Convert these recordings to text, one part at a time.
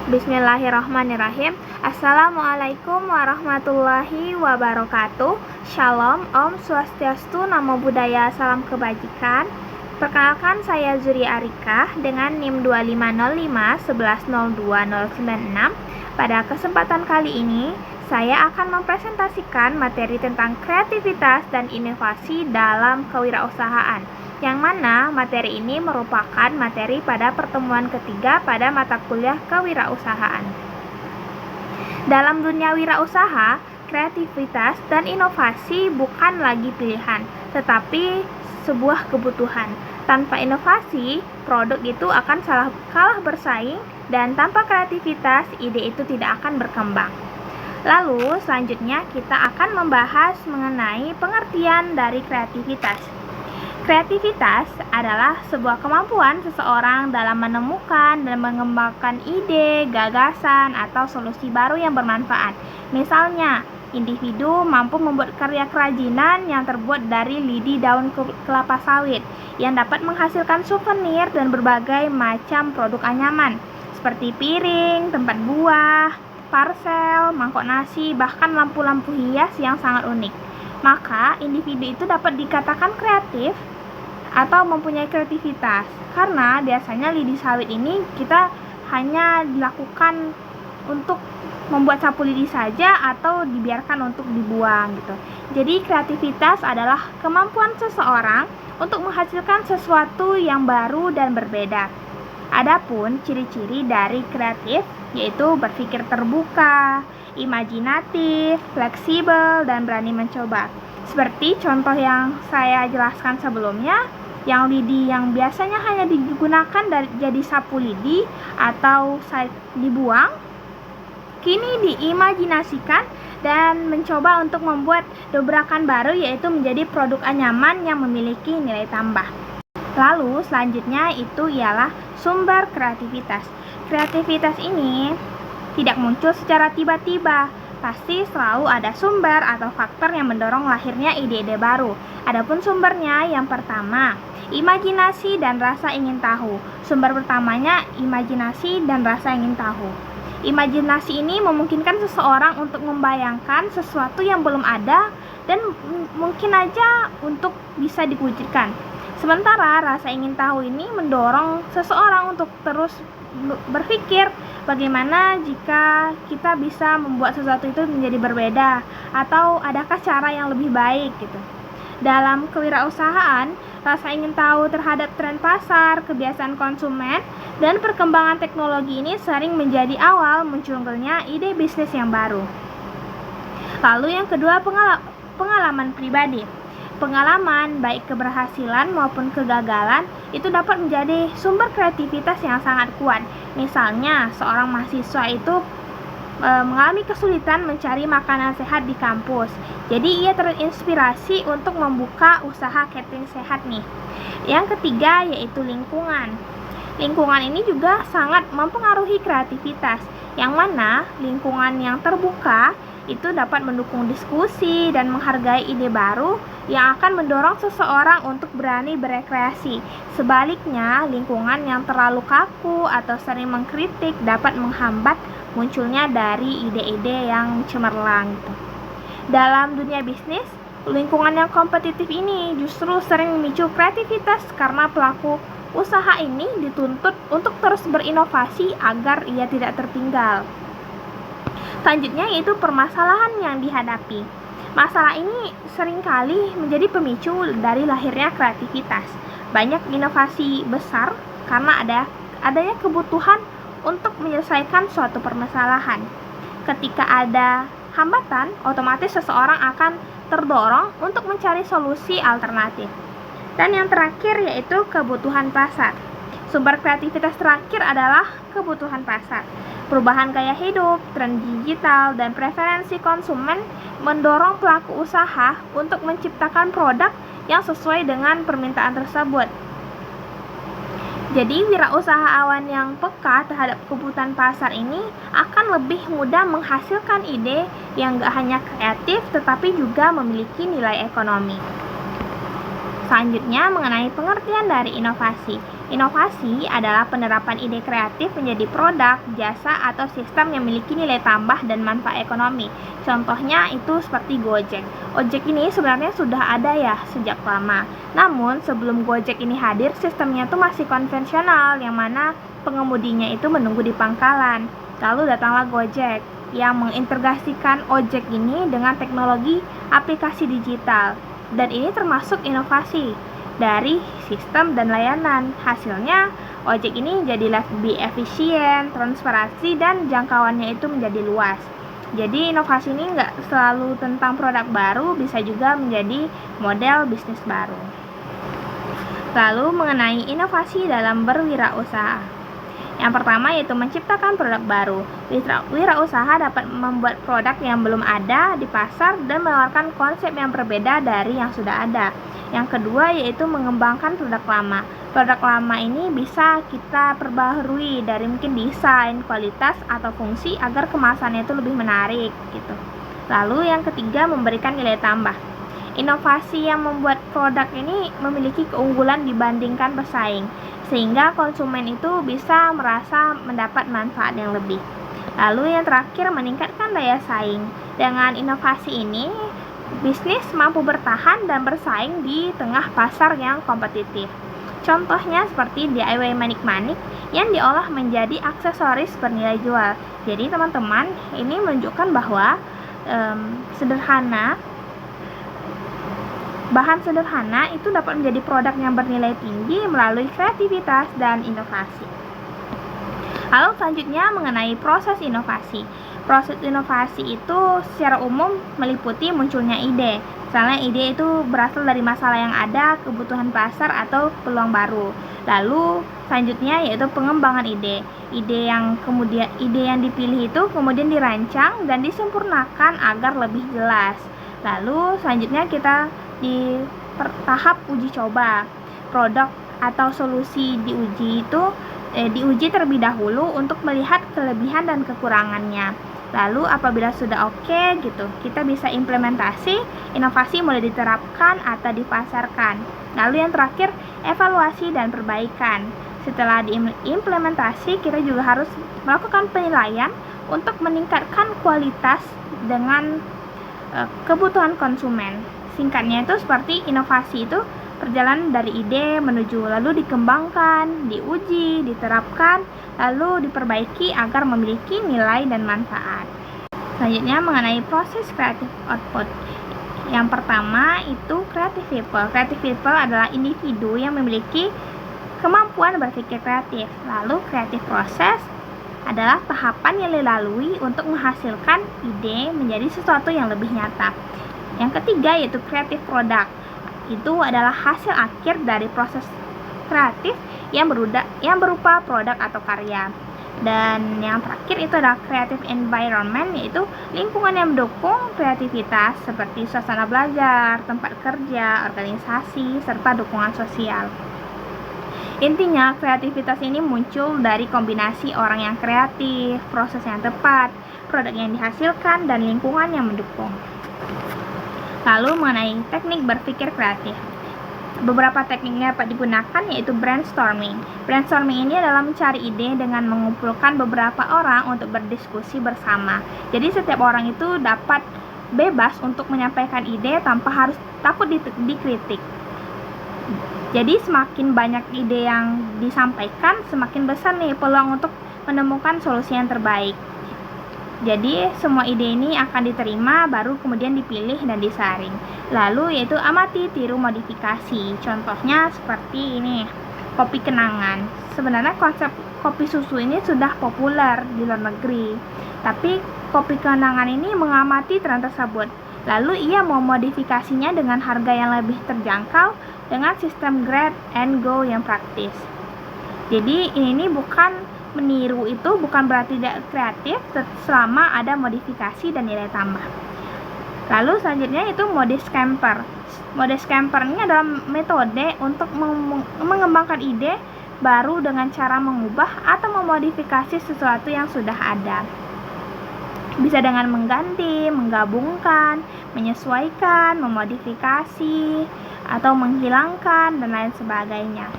Bismillahirrahmanirrahim. Assalamualaikum warahmatullahi wabarakatuh. Shalom, Om Swastiastu, Namo Buddhaya, Salam Kebajikan. Perkenalkan, saya Zuri Arika dengan NIM 2505110296. Pada kesempatan kali ini, saya akan mempresentasikan materi tentang kreativitas dan inovasi dalam kewirausahaan, yang mana materi ini merupakan materi pada pertemuan ketiga pada mata kuliah kewirausahaan. Dalam dunia wirausaha, kreativitas dan inovasi bukan lagi pilihan, tetapi sebuah kebutuhan. Tanpa inovasi, produk itu akan kalah bersaing, dan tanpa kreativitas, ide itu tidak akan berkembang. Lalu, selanjutnya kita akan membahas mengenai pengertian dari kreativitas. Kreativitas adalah sebuah kemampuan seseorang dalam menemukan dan mengembangkan ide, gagasan, atau solusi baru yang bermanfaat. Misalnya, individu mampu membuat karya kerajinan yang terbuat dari lidi daun kelapa sawit yang dapat menghasilkan souvenir dan berbagai macam produk anyaman seperti piring, tempat buah, parsel, mangkok nasi, bahkan lampu-lampu hias yang sangat unik. Maka, individu itu dapat dikatakan kreatif atau mempunyai kreativitas, karena biasanya lidi sawit ini kita hanya dilakukan untuk membuat sapu lidi saja atau dibiarkan untuk dibuang gitu. Jadi kreativitas adalah kemampuan seseorang untuk menghasilkan sesuatu yang baru dan berbeda. Adapun ciri-ciri dari kreatif yaitu berpikir terbuka, imajinatif, fleksibel, dan berani mencoba. Seperti contoh yang saya jelaskan sebelumnya, yang lidi yang biasanya hanya digunakan jadi sapu lidi atau dibuang, kini diimajinasikan dan mencoba untuk membuat dobrakan baru, yaitu menjadi produk anyaman yang memiliki nilai tambah. Lalu selanjutnya itu ialah sumber kreativitas. Kreativitas ini tidak muncul secara tiba-tiba, pasti selalu ada sumber atau faktor yang mendorong lahirnya ide-ide baru. Adapun sumbernya, yang pertama, imajinasi dan rasa ingin tahu. Sumber pertamanya imajinasi dan rasa ingin tahu. Imajinasi ini memungkinkan seseorang untuk membayangkan sesuatu yang belum ada dan mungkin aja untuk bisa diwujudkan. Sementara rasa ingin tahu ini mendorong seseorang untuk terus berpikir bagaimana jika kita bisa membuat sesuatu itu menjadi berbeda, atau adakah cara yang lebih baik gitu. Dalam kewirausahaan, rasa ingin tahu terhadap tren pasar, kebiasaan konsumen, dan perkembangan teknologi ini sering menjadi awal munculnya ide bisnis yang baru. Lalu yang kedua, pengalaman pribadi. Pengalaman, baik keberhasilan maupun kegagalan, itu dapat menjadi sumber kreativitas yang sangat kuat. Misalnya, seorang mahasiswa itu mengalami kesulitan mencari makanan sehat di kampus. Jadi ia terinspirasi untuk membuka usaha catering sehat nih. Yang ketiga yaitu lingkungan. Lingkungan ini juga sangat mempengaruhi kreativitas, yang mana lingkungan yang terbuka itu dapat mendukung diskusi dan menghargai ide baru yang akan mendorong seseorang untuk berani berekreasi. Sebaliknya, lingkungan yang terlalu kaku atau sering mengkritik dapat menghambat munculnya dari ide-ide yang cemerlang gitu. Dalam dunia bisnis, lingkungan yang kompetitif ini justru sering memicu kreativitas karena pelaku usaha ini dituntut untuk terus berinovasi agar ia tidak tertinggal. Selanjutnya yaitu permasalahan yang dihadapi. Masalah ini seringkali menjadi pemicu dari lahirnya kreativitas. Banyak inovasi besar karena adanya kebutuhan untuk menyelesaikan suatu permasalahan. Ketika ada hambatan, otomatis seseorang akan terdorong untuk mencari solusi alternatif. Dan yang terakhir yaitu kebutuhan pasar. Sumber kreativitas terakhir adalah kebutuhan pasar. Perubahan gaya hidup, tren digital, dan preferensi konsumen mendorong pelaku usaha untuk menciptakan produk yang sesuai dengan permintaan tersebut. Jadi wirausahawan yang peka terhadap kebutuhan pasar ini akan lebih mudah menghasilkan ide yang gak hanya kreatif tetapi juga memiliki nilai ekonomi. Selanjutnya mengenai pengertian dari inovasi. Inovasi adalah penerapan ide kreatif menjadi produk, jasa, atau sistem yang memiliki nilai tambah dan manfaat ekonomi. Contohnya itu seperti Gojek. Ojek ini sebenarnya sudah ada ya sejak lama. Namun sebelum Gojek ini hadir, sistemnya itu masih konvensional, yang mana pengemudinya itu menunggu di pangkalan. Lalu datanglah Gojek yang mengintegrasikan ojek ini dengan teknologi aplikasi digital. Dan ini termasuk inovasi dari sistem dan layanan. Hasilnya, ojek ini jadi lebih efisien, transparansi, dan jangkauannya itu menjadi luas. Jadi inovasi ini nggak selalu tentang produk baru, bisa juga menjadi model bisnis baru. Lalu mengenai inovasi dalam berwirausaha. Yang pertama yaitu menciptakan produk baru. Wirausaha dapat membuat produk yang belum ada di pasar dan menawarkan konsep yang berbeda dari yang sudah ada. Yang kedua yaitu mengembangkan produk lama. Produk lama ini bisa kita perbaharui dari mungkin desain, kualitas, atau fungsi agar kemasannya itu lebih menarik gitu. Lalu yang ketiga memberikan nilai tambah. Inovasi yang membuat produk ini memiliki keunggulan dibandingkan pesaing, sehingga konsumen itu bisa merasa mendapat manfaat yang lebih. Lalu yang terakhir meningkatkan daya saing. Dengan inovasi ini, bisnis mampu bertahan dan bersaing di tengah pasar yang kompetitif. Contohnya seperti DIY manik-manik yang diolah menjadi aksesoris bernilai jual. Jadi teman-teman, ini menunjukkan bahwa bahan sederhana itu dapat menjadi produk yang bernilai tinggi melalui kreativitas dan inovasi. Lalu selanjutnya mengenai proses inovasi. Proses inovasi itu secara umum meliputi munculnya ide. Misalnya ide itu berasal dari masalah yang ada, kebutuhan pasar, atau peluang baru. Lalu selanjutnya yaitu pengembangan ide. Ide yang dipilih itu kemudian dirancang dan disempurnakan agar lebih jelas. Lalu selanjutnya kita di tahap uji coba. Produk atau solusi diuji terlebih dahulu untuk melihat kelebihan dan kekurangannya. Lalu apabila sudah oke gitu, kita bisa implementasi, inovasi mulai diterapkan atau dipasarkan. Lalu yang terakhir, evaluasi dan perbaikan. Setelah diimplementasi, kita juga harus melakukan penilaian untuk meningkatkan kualitas dengan kebutuhan konsumen. Singkatnya itu seperti inovasi itu perjalanan dari ide menuju lalu dikembangkan, diuji, diterapkan, lalu diperbaiki agar memiliki nilai dan manfaat. Selanjutnya mengenai proses creative output. Yang pertama itu creative people. Creative people adalah individu yang memiliki kemampuan berpikir kreatif. Lalu creative process adalah tahapan yang dilalui untuk menghasilkan ide menjadi sesuatu yang lebih nyata. Yang ketiga yaitu creative product. Itu adalah hasil akhir dari proses kreatif yang berupa produk atau karya. Dan yang terakhir itu adalah creative environment, yaitu lingkungan yang mendukung kreativitas seperti suasana belajar, tempat kerja, organisasi, serta dukungan sosial. Intinya, kreativitas ini muncul dari kombinasi orang yang kreatif, proses yang tepat, produk yang dihasilkan, dan lingkungan yang mendukung. Lalu mengenai teknik berpikir kreatif. Beberapa teknik yang dapat digunakan yaitu brainstorming. Brainstorming ini adalah mencari ide dengan mengumpulkan beberapa orang untuk berdiskusi bersama. Jadi setiap orang itu dapat bebas untuk menyampaikan ide tanpa harus takut dikritik. Jadi semakin banyak ide yang disampaikan, semakin besar nih peluang untuk menemukan solusi yang terbaik. Jadi semua ide ini akan diterima, baru kemudian dipilih dan disaring. Lalu yaitu amati, tiru, modifikasi. Contohnya seperti ini, kopi kenangan. Sebenarnya konsep kopi susu ini sudah populer di luar negeri, tapi kopi kenangan ini mengamati tren tersebut. Lalu ia memodifikasinya dengan harga yang lebih terjangkau dengan sistem grab and go yang praktis. Jadi ini bukan meniru, itu bukan berarti tidak kreatif selama ada modifikasi dan nilai tambah. Lalu selanjutnya itu mode scamper. Mode scamper ini adalah metode untuk mengembangkan ide baru dengan cara mengubah atau memodifikasi sesuatu yang sudah ada. Bisa dengan mengganti, menggabungkan, menyesuaikan, memodifikasi, atau menghilangkan, dan lain sebagainya.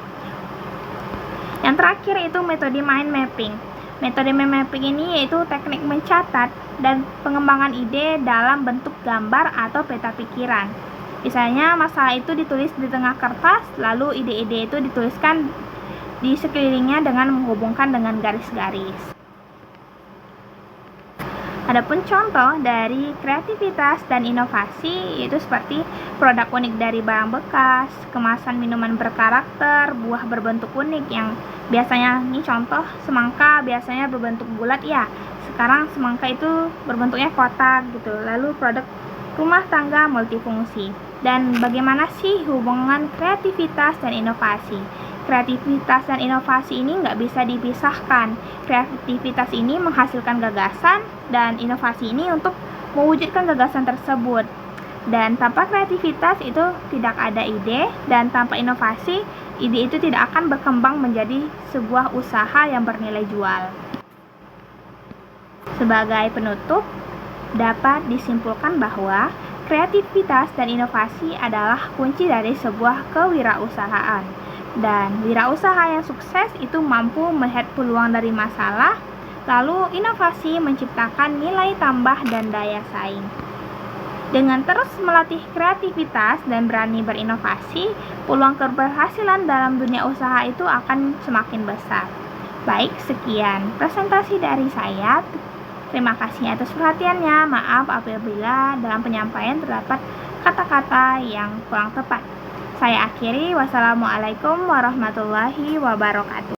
Yang terakhir itu metode mind mapping. Metode mind mapping ini yaitu teknik mencatat dan pengembangan ide dalam bentuk gambar atau peta pikiran. Misalnya masalah itu ditulis di tengah kertas, lalu ide-ide itu dituliskan di sekelilingnya dengan menghubungkan dengan garis-garis. Adapun contoh dari kreativitas dan inovasi yaitu seperti produk unik dari barang bekas, kemasan minuman berkarakter, buah berbentuk unik yang biasanya ini contoh semangka biasanya berbentuk bulat ya. Sekarang semangka itu berbentuknya kotak gitu. Lalu produk rumah tangga multifungsi. Dan bagaimana sih hubungan kreativitas dan inovasi? Kreativitas dan inovasi ini nggak bisa dipisahkan. Kreativitas ini menghasilkan gagasan dan inovasi ini untuk mewujudkan gagasan tersebut. Dan tanpa kreativitas itu tidak ada ide, dan tanpa inovasi, ide itu tidak akan berkembang menjadi sebuah usaha yang bernilai jual. Sebagai penutup, dapat disimpulkan bahwa kreativitas dan inovasi adalah kunci dari sebuah kewirausahaan. Dan wirausaha yang sukses itu mampu melihat peluang dari masalah, lalu inovasi menciptakan nilai tambah dan daya saing. Dengan terus melatih kreativitas dan berani berinovasi, peluang keberhasilan dalam dunia usaha itu akan semakin besar. Baik, sekian presentasi dari saya. Terima kasih atas perhatiannya. Maaf apabila dalam penyampaian terdapat kata-kata yang kurang tepat. Saya akhiri, wassalamualaikum warahmatullahi wabarakatuh.